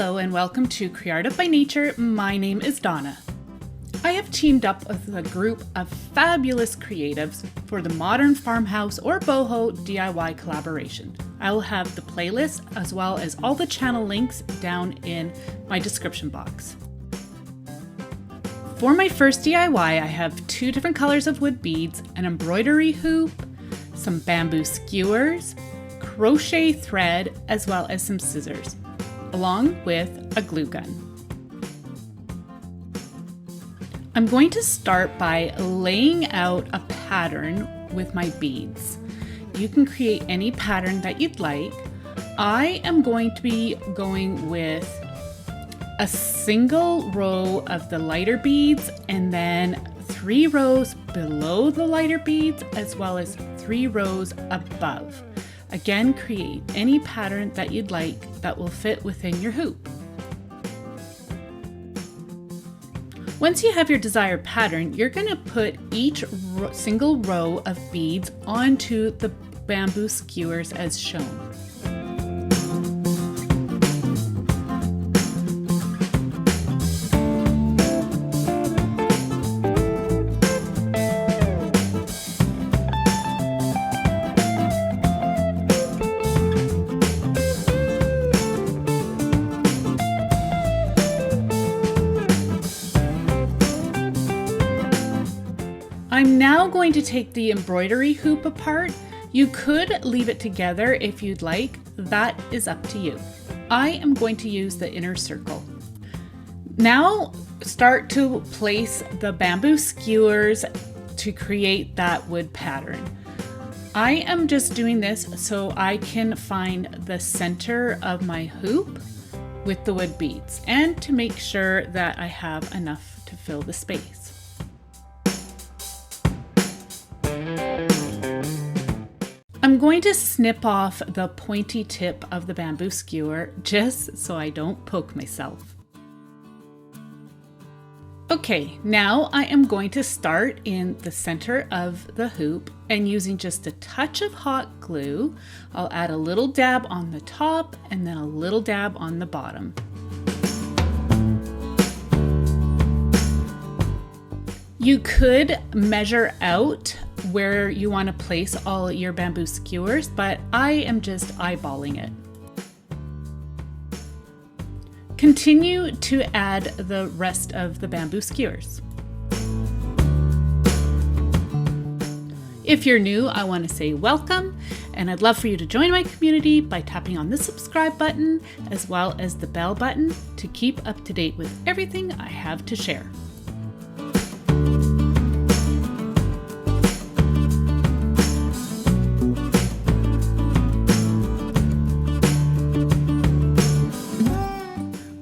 Hello and welcome to Creative by Nature. My name is Donna. I have teamed up with a group of fabulous creatives for the Modern Farmhouse or Boho DIY collaboration. I will have the playlist as well as all the channel links down in my description box. For my first DIY, I have 2 different colors of wood beads, an embroidery hoop, some bamboo skewers, crochet thread, as well as some scissors, along with a glue gun. I'm going to start by laying out a pattern with my beads. You can create any pattern that you'd like. I am going to be going with a single row of the lighter beads and then 3 rows below the lighter beads as well as 3 rows above. Again, create any pattern that you'd like that will fit within your hoop. Once you have your desired pattern, you're going to put each single row of beads onto the bamboo skewers as shown. I'm now going to take the embroidery hoop apart. You could leave it together if you'd like. That is up to you. I am going to use the inner circle. Now start to place the bamboo skewers to create that wood pattern. I am just doing this so I can find the center of my hoop with the wood beads and to make sure that I have enough to fill the space. I'm going to snip off the pointy tip of the bamboo skewer just so I don't poke myself. Okay, now I am going to start in the center of the hoop and using just a touch of hot glue, I'll add a little dab on the top and then a little dab on the bottom. You could measure out where you want to place all your bamboo skewers, but I am just eyeballing it. Continue to add the rest of the bamboo skewers. If you're new, I want to say welcome, and I'd love for you to join my community by tapping on the subscribe button as well as the bell button to keep up to date with everything I have to share.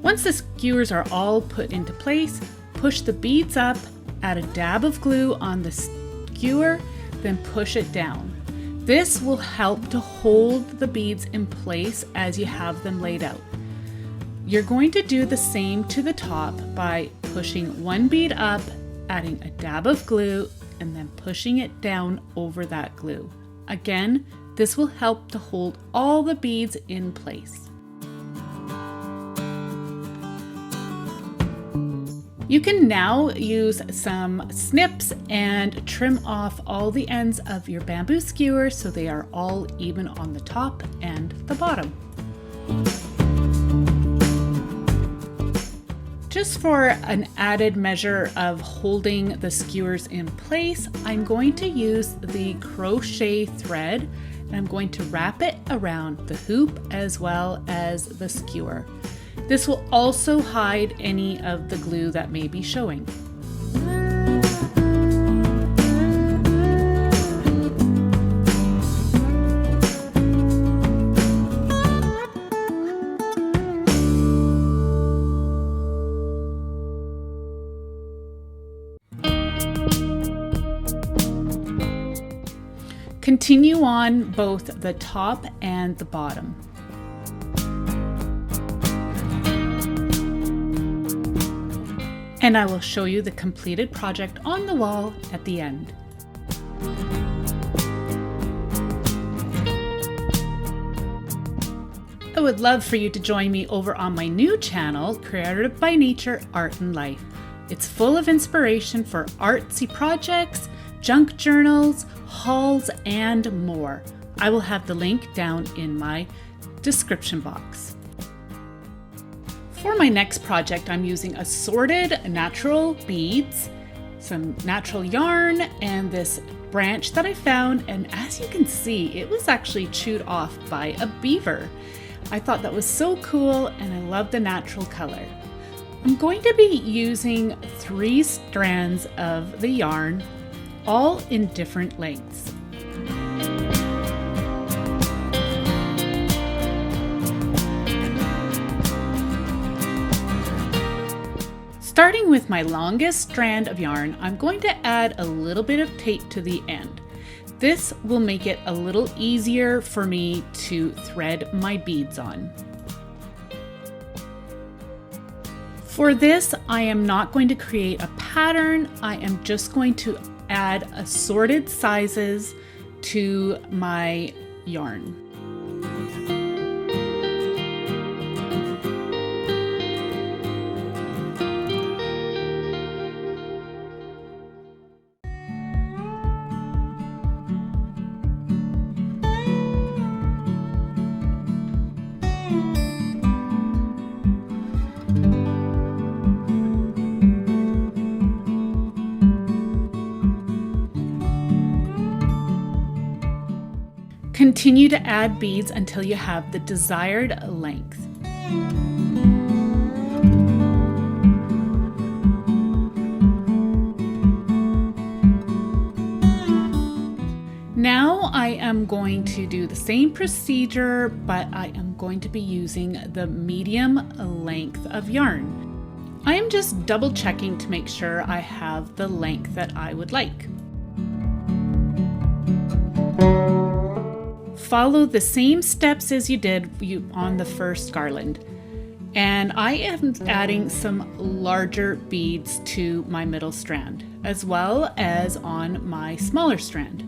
Once the skewers are all put into place, push the beads up, add a dab of glue on the skewer, then push it down. This will help to hold the beads in place as you have them laid out. You're going to do the same to the top by pushing one bead up, adding a dab of glue, and then pushing it down over that glue. Again, this will help to hold all the beads in place. You can now use some snips and trim off all the ends of your bamboo skewer so they are all even on the top and the bottom. Just for an added measure of holding the skewers in place, I'm going to use the crochet thread and I'm going to wrap it around the hoop as well as the skewer. This will also hide any of the glue that may be showing. Continue on both the top and the bottom. And I will show you the completed project on the wall at the end. would love for you to join me over on my new channel, Creative by Nature Art and Life. It's full of inspiration for artsy projects, junk journals, hauls, and more. I will have the link down in my description box. For my next project, I'm using assorted natural beads, some natural yarn, and this branch that I found, and as you can see, it was actually chewed off by a beaver. I thought that was so cool, and I love the natural color. I'm going to be using 3 strands of the yarn, all in different lengths. Starting with my longest strand of yarn, I'm going to add a little bit of tape to the end. This will make it a little easier for me to thread my beads on. For this, I am not going to create a pattern. I am just going to add assorted sizes to my yarn. Continue to add beads until you have the desired length. Now I am going to do the same procedure, but I am going to be using the medium length of yarn. I am just double checking to make sure I have the length that I would like. Follow the same steps as you did on the first garland. And I am adding some larger beads to my middle strand, as well as on my smaller strand.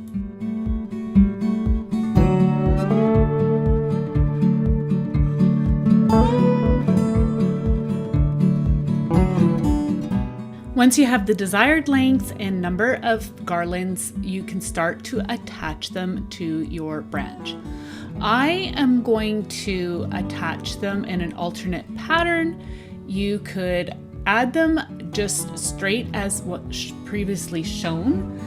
Once you have the desired length and number of garlands, you can start to attach them to your branch. I am going to attach them in an alternate pattern. You could add them just straight as what previously shown,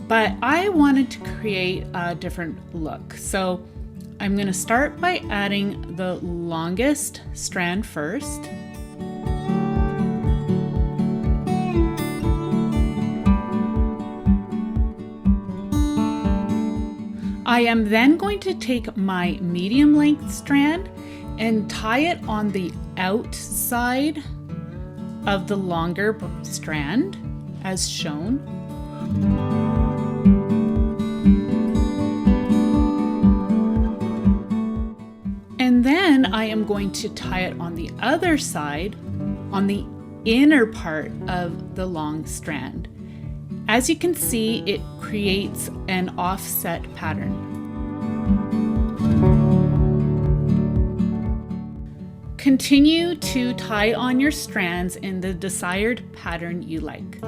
but I wanted to create a different look. So I'm going to start by adding the longest strand first. I am then going to take my medium length strand and tie it on the outside of the longer strand as shown. And then I am going to tie it on the other side, on the inner part of the long strand. As you can see, it creates an offset pattern. Continue to tie on your strands in the desired pattern you like.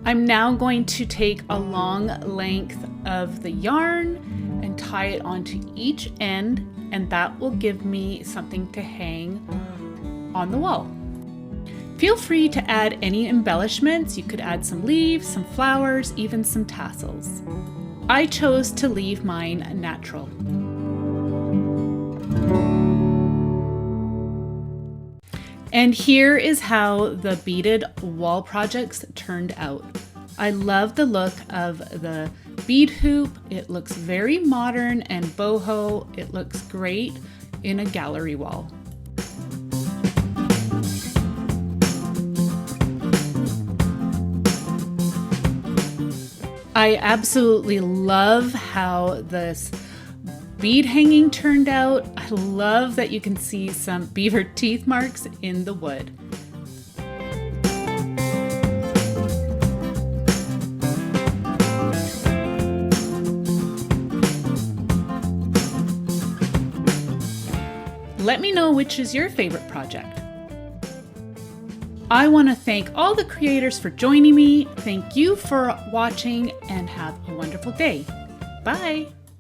I'm now going to take a long length of the yarn and tie it onto each end, and that will give me something to hang on the wall. Feel free to add any embellishments. You could add some leaves, some flowers, even some tassels. I chose to leave mine natural. And here is how the beaded wall projects turned out. I love the look of the bead hoop. It looks very modern and boho. It looks great in a gallery wall. I absolutely love how this bead hanging turned out. I love that you can see some beaver teeth marks in the wood. Let me know which is your favorite project. I want to thank all the creators for joining me. Thank you for watching and have a wonderful day. Bye.